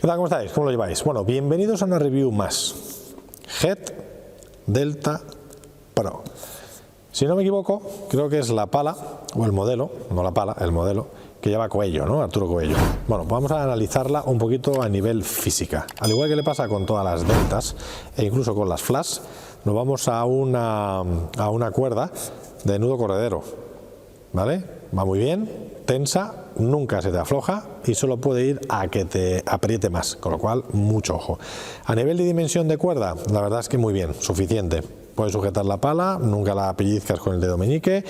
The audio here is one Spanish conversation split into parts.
¿Qué tal? ¿Cómo estáis? ¿Cómo lo lleváis? Bueno, bienvenidos a una review más. Head Delta Pro. Si no me equivoco, creo que es la pala, o el modelo, no la pala, el modelo, que lleva Coello, ¿no? Arturo Coello. Bueno, pues vamos a analizarla un poquito a nivel física. Al igual que le pasa con todas las deltas, e incluso con las flash, nos vamos a una cuerda de nudo corredero, ¿vale? Va muy bien, tensa, nunca se te afloja y solo puede ir a que te apriete más, con lo cual mucho ojo. A nivel de dimensión de cuerda, la verdad es que muy bien, suficiente. Puedes sujetar la pala, nunca la pellizcas con el dedo meñique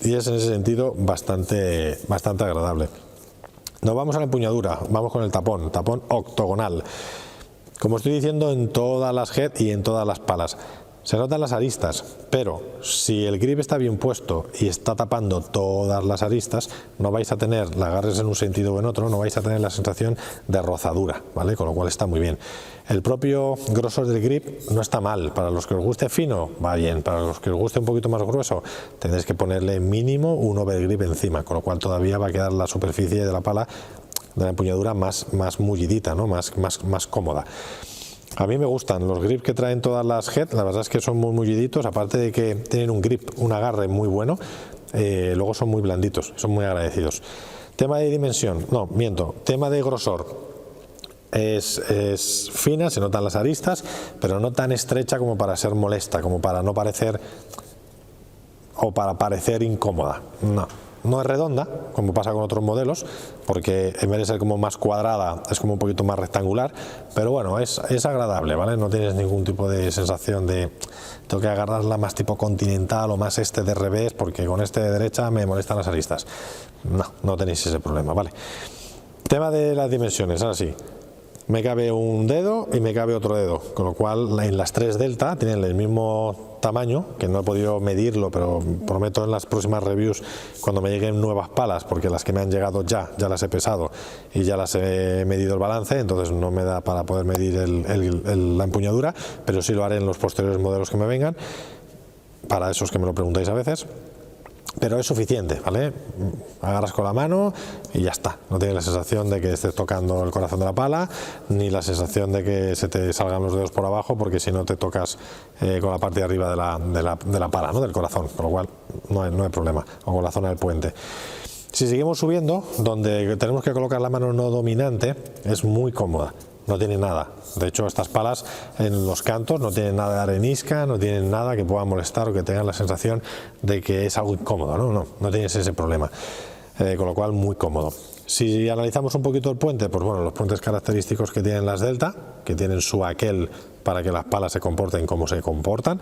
y es en ese sentido bastante agradable. Nos vamos a la empuñadura, vamos con el tapón octogonal. Como estoy diciendo en todas las head y en todas las palas, se notan las aristas, pero si el grip está bien puesto y está tapando todas las aristas, no vais a tener, la agarres en un sentido o en otro, no vais a tener la sensación de rozadura, ¿vale? Con lo cual está muy bien. El propio grosor del grip no está mal. Para los que os guste fino, va bien. Para los que os guste un poquito más grueso, tendréis que ponerle mínimo un overgrip encima, con lo cual todavía va a quedar la superficie de la pala, de la empuñadura, más mullidita, ¿no? más cómoda. A mí me gustan los grips que traen todas las head, la verdad es que son muy mulliditos, aparte de que tienen un grip, un agarre muy bueno, luego son muy blanditos, son muy agradecidos. Tema de dimensión, no, miento, tema de grosor, es fina, se notan las aristas, pero no tan estrecha como para ser molesta, como para no parecer, o para parecer incómoda, no. No es redonda, como pasa con otros modelos, porque en vez de ser como más cuadrada, es como un poquito más rectangular, pero bueno, es agradable, ¿vale? No tienes ningún tipo de sensación de tengo que agarrarla más tipo continental o más de revés, porque con de derecha me molestan las aristas. No tenéis ese problema, ¿vale? Tema de las dimensiones, ahora sí. Me cabe un dedo y me cabe otro dedo, con lo cual en las 3 Delta tienen el mismo tamaño, que no he podido medirlo, pero prometo en las próximas reviews, cuando me lleguen nuevas palas, porque las que me han llegado ya las he pesado y ya las he medido el balance, entonces no me da para poder medir la empuñadura, pero sí lo haré en los posteriores modelos que me vengan, para esos que me lo preguntáis a veces. Pero es suficiente, ¿vale? Agarras con la mano y ya está. No tienes la sensación de que estés tocando el corazón de la pala, ni la sensación de que se te salgan los dedos por abajo, porque si no te tocas con la parte de arriba de la pala, ¿no? Del corazón, con lo cual no hay problema, o con la zona del puente. Si seguimos subiendo, donde tenemos que colocar la mano no dominante, es muy cómoda. No tiene nada. De hecho, estas palas en los cantos no tienen nada de arenisca, no tienen nada que pueda molestar o que tengan la sensación de que es algo incómodo, no tienes ese problema. Con lo cual, muy cómodo. Si analizamos un poquito el puente, pues bueno, los puentes característicos que tienen las Delta, que tienen su aquel para que las palas se comporten como se comportan.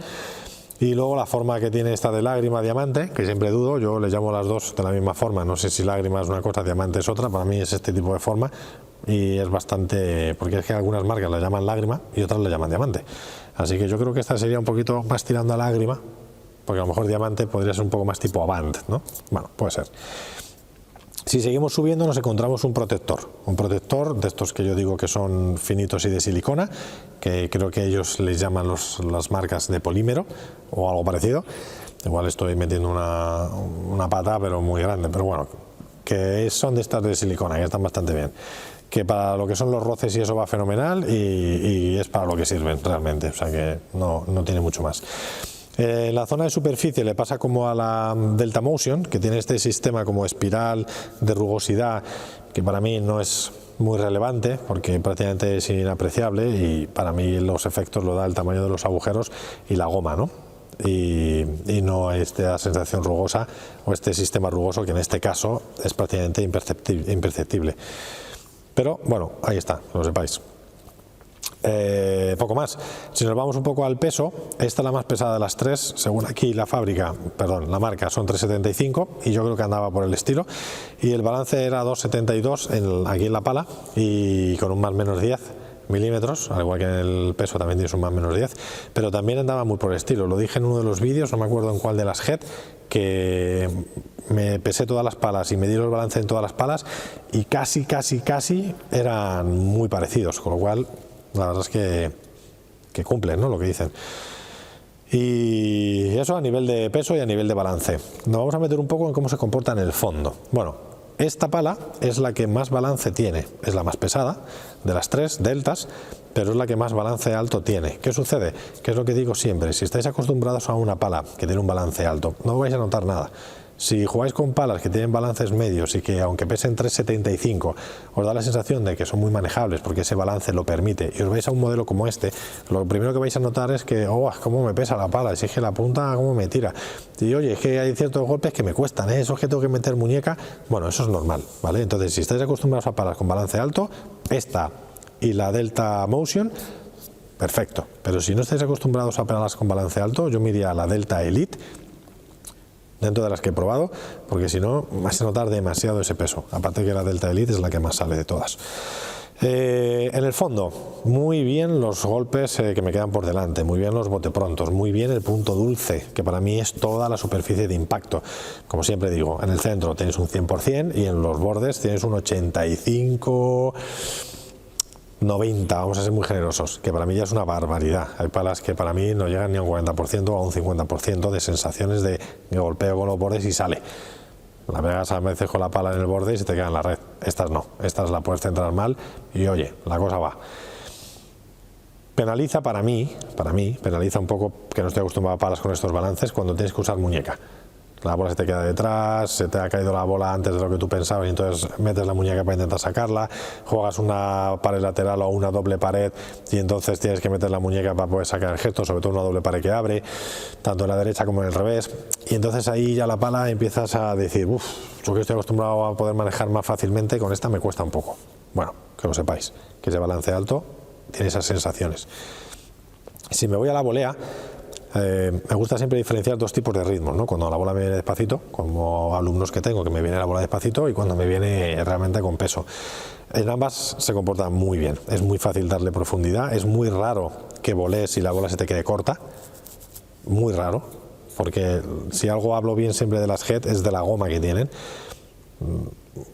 Y luego la forma que tiene esta de lágrima diamante, que siempre dudo, yo le llamo las dos de la misma forma, no sé si lágrima es una cosa, diamante es otra, para mí es este tipo de forma y es bastante, porque es que algunas marcas la llaman lágrima y otras la llaman diamante, así que yo creo que esta sería un poquito más tirando a lágrima, porque a lo mejor diamante podría ser un poco más tipo Avant, ¿no? Bueno, puede ser. Si seguimos subiendo nos encontramos un protector de estos que yo digo que son finitos y de silicona, que creo que ellos les llaman las marcas de polímero o algo parecido. Igual estoy metiendo una pata pero muy grande, pero bueno, que son de estas de silicona, que están bastante bien. Que para lo que son los roces y eso va fenomenal y es para lo que sirven realmente, o sea que no tiene mucho más. En la zona de superficie le pasa como a la Delta Motion, que tiene este sistema como espiral de rugosidad, que para mí no es muy relevante, porque prácticamente es inapreciable y para mí los efectos lo da el tamaño de los agujeros y la goma, ¿no? Y no esta sensación rugosa o este sistema rugoso, que en este caso es prácticamente imperceptible. Pero bueno, ahí está, lo sepáis. Poco más. Si nos vamos un poco al peso, esta es la más pesada de las 3, según aquí la marca son 3,75 y yo creo que andaba por el estilo, y el balance era 2,72 aquí en la pala y con un más menos 10 milímetros, al igual que en el peso también tienes un más menos 10, pero también andaba muy por el estilo. Lo dije en uno de los vídeos, no me acuerdo en cuál de las head, que me pesé todas las palas y me di el balance en todas las palas y casi eran muy parecidos, con lo cual la verdad es que cumplen, ¿no? Lo que dicen. Y eso a nivel de peso y a nivel de balance. Nos vamos a meter un poco en cómo se comporta en el fondo. Bueno, esta pala es la que más balance tiene, es la más pesada, de las tres deltas, pero es la que más balance alto tiene. ¿Qué sucede? Que es lo que digo siempre, si estáis acostumbrados a una pala que tiene un balance alto, no vais a notar nada. Si jugáis con palas que tienen balances medios y que aunque pesen 3,75 os da la sensación de que son muy manejables porque ese balance lo permite, y os vais a un modelo como este, lo primero que vais a notar es que, oh, cómo me pesa la pala, si es que la punta cómo me tira, y oye, es que hay ciertos golpes que me cuestan, eso es que tengo que meter muñeca. Bueno, eso es normal, ¿vale? Entonces, si estáis acostumbrados a palas con balance alto, esta y la Delta Motion, perfecto. Pero si no estáis acostumbrados a palas con balance alto, yo me iría a la Delta Elite dentro de las que he probado, porque si no vais a notar demasiado ese peso, aparte que la Delta Elite es la que más sale de todas. En el fondo, muy bien los golpes que me quedan por delante, muy bien los boteprontos, muy bien el punto dulce, que para mí es toda la superficie de impacto. Como siempre digo, en el centro tenéis un 100% y en los bordes tienes un 85... 90, vamos a ser muy generosos, que para mí ya es una barbaridad. Hay palas que para mí no llegan ni a un 40% o a un 50% de sensaciones de golpeo con los bordes y sale. La pegas a veces con la pala en el borde y se te queda en la red. Estas no, estas la puedes centrar mal y oye, la cosa va. Penaliza para mí, penaliza un poco que no estoy acostumbrado a palas con estos balances cuando tienes que usar muñeca. La bola se te queda detrás, se te ha caído la bola antes de lo que tú pensabas y entonces metes la muñeca para intentar sacarla, juegas una pared lateral o una doble pared y entonces tienes que meter la muñeca para poder sacar el gesto, sobre todo una doble pared que abre, tanto en la derecha como en el revés, y entonces ahí ya la pala empiezas a decir, uff, yo que estoy acostumbrado a poder manejar más fácilmente, con esta me cuesta un poco. Bueno, que lo sepáis, que ese balance alto tiene esas sensaciones. Si me voy a la volea, me gusta siempre diferenciar dos tipos de ritmos, ¿no? Cuando la bola me viene despacito, como alumnos que tengo, que me viene la bola despacito, y cuando me viene realmente con peso. En ambas se comportan muy bien, es muy fácil darle profundidad, es muy raro que volees y la bola se te quede corta, muy raro, porque si algo hablo bien siempre de las head es de la goma que tienen.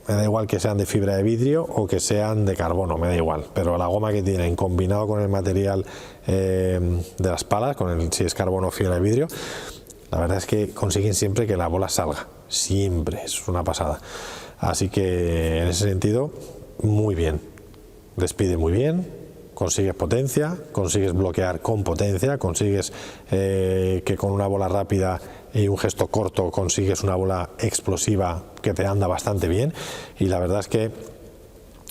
Me da igual que sean de fibra de vidrio o que sean de carbono, me da igual, pero la goma que tienen combinado con el material de las palas, si es carbono o fibra de vidrio, la verdad es que consiguen siempre que la bola salga, siempre, es una pasada. Así que en ese sentido, muy bien, despide muy bien, consigues potencia, consigues bloquear con potencia, consigues que con una bola rápida y un gesto corto consigues una bola explosiva que te anda bastante bien, y la verdad es que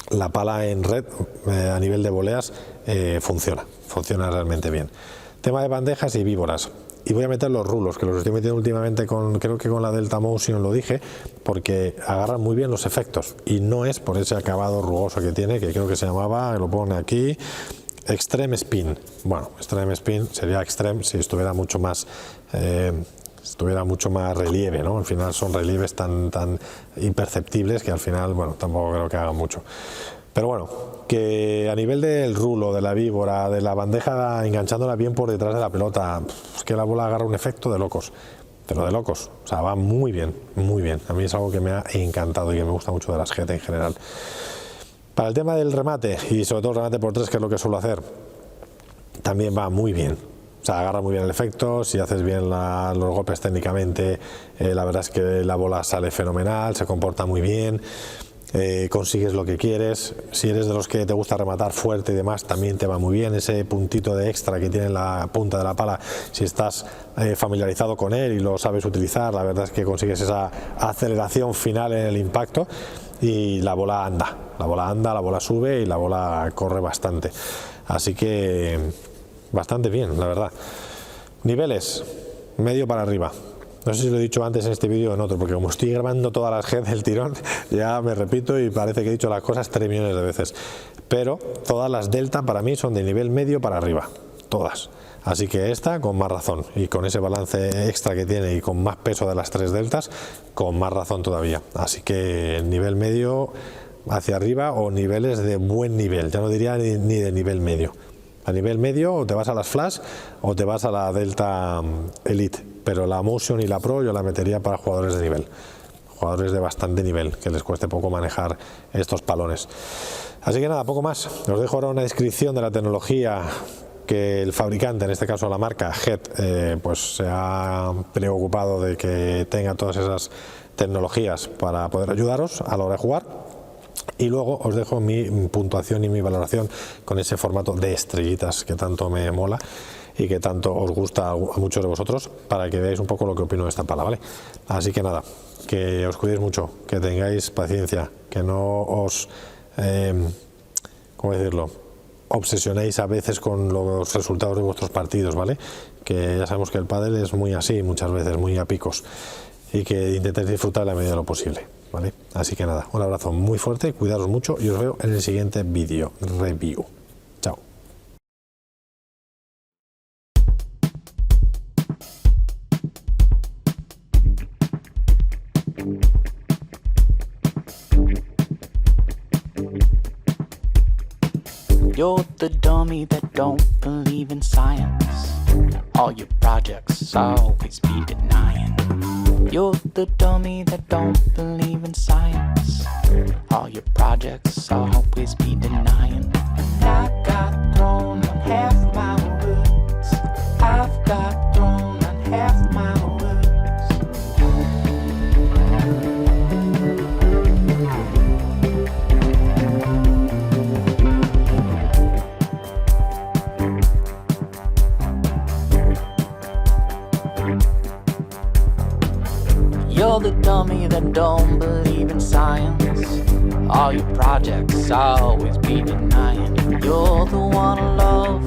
la pala en red a nivel de voleas funciona realmente bien. Tema de bandejas y víboras, y voy a meter los rulos, que los estoy metiendo últimamente creo que con la Delta Motion, lo dije, porque agarran muy bien los efectos y no es por ese acabado rugoso que tiene, que creo que se llamaba, lo pone aquí, Extreme Spin. Bueno, Extreme Spin sería Extreme si estuviera mucho más relieve, ¿no? Al final son relieves tan imperceptibles que al final, bueno, tampoco creo que hagan mucho. Pero bueno, que a nivel del rulo, de la víbora, de la bandeja enganchándola bien por detrás de la pelota, es que la bola agarra un efecto de locos, pero de locos, o sea, va muy bien, muy bien. A mí es algo que me ha encantado y que me gusta mucho de las GT en general. Para el tema del remate, y sobre todo el remate por tres, que es lo que suelo hacer, también va muy bien. O sea, agarra muy bien el efecto, si haces bien los golpes técnicamente, la verdad es que la bola sale fenomenal, se comporta muy bien, consigues lo que quieres. Si eres de los que te gusta rematar fuerte y demás, también te va muy bien. Ese puntito de extra que tiene la punta de la pala, si estás familiarizado con él y lo sabes utilizar, la verdad es que consigues esa aceleración final en el impacto y la bola anda, la bola sube y la bola corre bastante. Así que bastante bien, la verdad. Niveles, medio para arriba. No sé si lo he dicho antes en este vídeo o en otro, porque como estoy grabando todas las GT del tirón, ya me repito y parece que he dicho las cosas 3 millones de veces. Pero todas las Delta para mí son de nivel medio para arriba, todas. Así que esta con más razón, y con ese balance extra que tiene y con más peso de las 3 Deltas, con más razón todavía. Así que el nivel medio hacia arriba o niveles de buen nivel, ya no diría ni de nivel medio. A nivel medio o te vas a las Flash o te vas a la Delta Elite, pero la Motion y la Pro yo la metería para jugadores de nivel, jugadores de bastante nivel, que les cueste poco manejar estos palones. Así que nada, poco más. Os dejo ahora una descripción de la tecnología que el fabricante, en este caso la marca Head, pues se ha preocupado de que tenga todas esas tecnologías para poder ayudaros a la hora de jugar. Y luego os dejo mi puntuación y mi valoración con ese formato de estrellitas que tanto me mola y que tanto os gusta a muchos de vosotros, para que veáis un poco lo que opino de esta pala, ¿vale? Así que nada, que os cuidéis mucho, que tengáis paciencia, que no os, ¿cómo decirlo?, obsesionéis a veces con los resultados de vuestros partidos, ¿vale? Que ya sabemos que el pádel es muy así muchas veces, muy a picos, y que intentéis disfrutar la medida de lo posible, ¿vale? Así que nada, un abrazo muy fuerte, cuidaros mucho y os veo en el siguiente vídeo review. Chao. You're the dummy that don't believe in science. All your projects always be denying. You're the dummy that don't believe in science. All your projects always be denying. And I got thrown on half my words. I've got thrown on half my words. You're the dummy that don't believe in science. All your projects always be denying. You're the one I love